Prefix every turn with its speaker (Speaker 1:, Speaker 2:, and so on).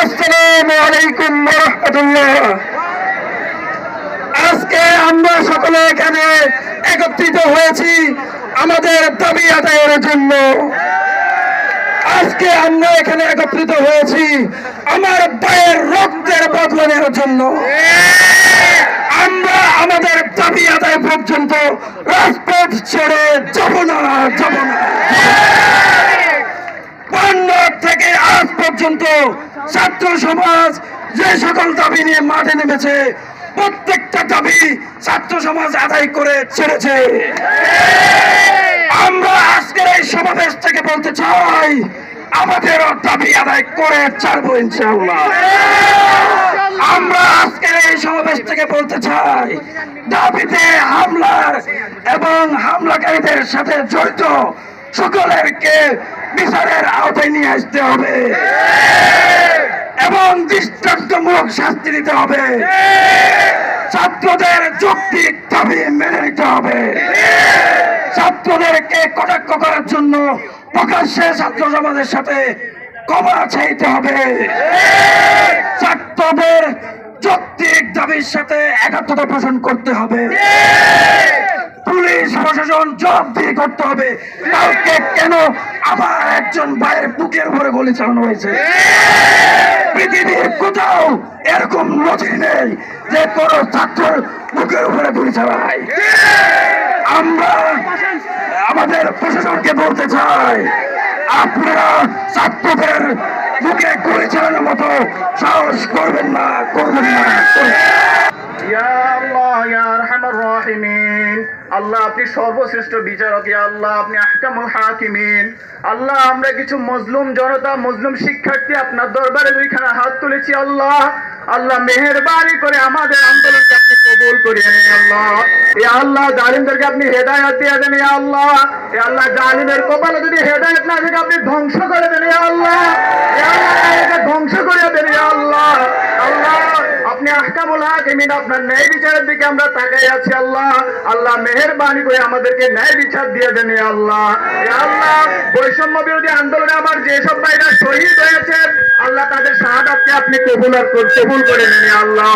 Speaker 1: আসসালামু আলাইকুম ওয়া রাহমাতুল্লাহ। আজকে আমরা সকলে এখানে একত্রিত হয়েছি আমাদের দাবি আদায়ের জন্য। আজকে আমরা এখানে একত্রিত হয়েছি আমার ভাইয়ের রক্তের বদলানোর জন্য। আমরা আমাদের দাবি আদায় পর্যন্ত রাজপথ ছেড়ে যাব না। থেকে আজ পর্যন্ত ছাত্র সমাজ যে সকল দাবি নিয়ে মাঠে নেমেছে প্রত্যেকটা দাবি ছাত্র সমাজ আদায় করে ছেড়েছে। আমরা আজকের এই সমাবেশ থেকে বলতে চাই আমাদের দাবি আদায় করে ছাড়বো ইনশাআল্লাহ। আমরা আজকের এই সমাবেশ থেকে বলতে চাই দাবিতে হামলার এবং হামলাকারীদের সাথে জড়িত সকলেরকে বিচারের আওতায় নিয়ে আসতে হবে এবং দৃষ্টান্তমূলক শাস্তি দিতে হবে। ছাত্রদের যৌক্তিক দাবি মেনে নিতে হবে। ছাত্রদেরকে কটাক্ষ করার জন্য প্রকাশ্যে ছাত্র সমাজের সাথে ক্ষমা চাইতে হবে। ছাত্রদের যৌক্তিক দাবির সাথে একাত্মতা পোষণ করতে হবে। পুলিশ প্রশাসন জবাবদিহি করতে হবে। কালকে কেন আবার একজন ভাইয়ের বুকের উপরে গুলি চালানো হয়েছে? পৃথিবীর কোথাও এরকম নজির নেই যে কোন ছাত্রের বুকের উপরে গুলি চালায়। আমরা আমাদের প্রশাসনকে বলতে চাই আপনারা ছাত্রদের বুকে গুলি চালানোর মতো সাহস করবেন না।
Speaker 2: আল্লাহ আপনি সর্বশ্রেষ্ঠ বিচারক। আল্লাহ আপনি আহকামুল হাকিমিন। আল্লাহ আমরা কিছু মজলুম জনতা মজলুম শিক্ষার্থী আপনার দরবারে দুইখানা হাত তুলেছি। আল্লাহ আল্লাহ মেহেরবানি করে আমাদের আন্দোলনকে আপনি কবুল করিয়ে নেন। আল্লাহ এ আল্লাহ জালিমদেরকে আপনি হেদায়েত দিয়ে দেন। আল্লাহ এ আল্লাহ জালিমের কপালে যদি হেদায়েত না থাকে আপনি ধ্বংস করে দেন। আল্লাহ এ আল্লাহ ধ্বংস করে দেন। আল্লাহ আল্লাহ আপনি আহকামুল হাকিমিন, আপনার ন্যায় বিচারের দিকে আমরা তাকাই আছি। আল্লাহ আল্লাহ মেহেরবানি করে আমাদেরকে ন্যায় বিচার দিয়ে দেন। আল্লাহ আল্লাহ বৈষম্য বিরোধী আন্দোলনে আমার যেসব ভাইরা শহীদ হয়েছে আল্লাহ তাদের শাহাদাতকে আপনি কবুল করে নেন। আল্লাহ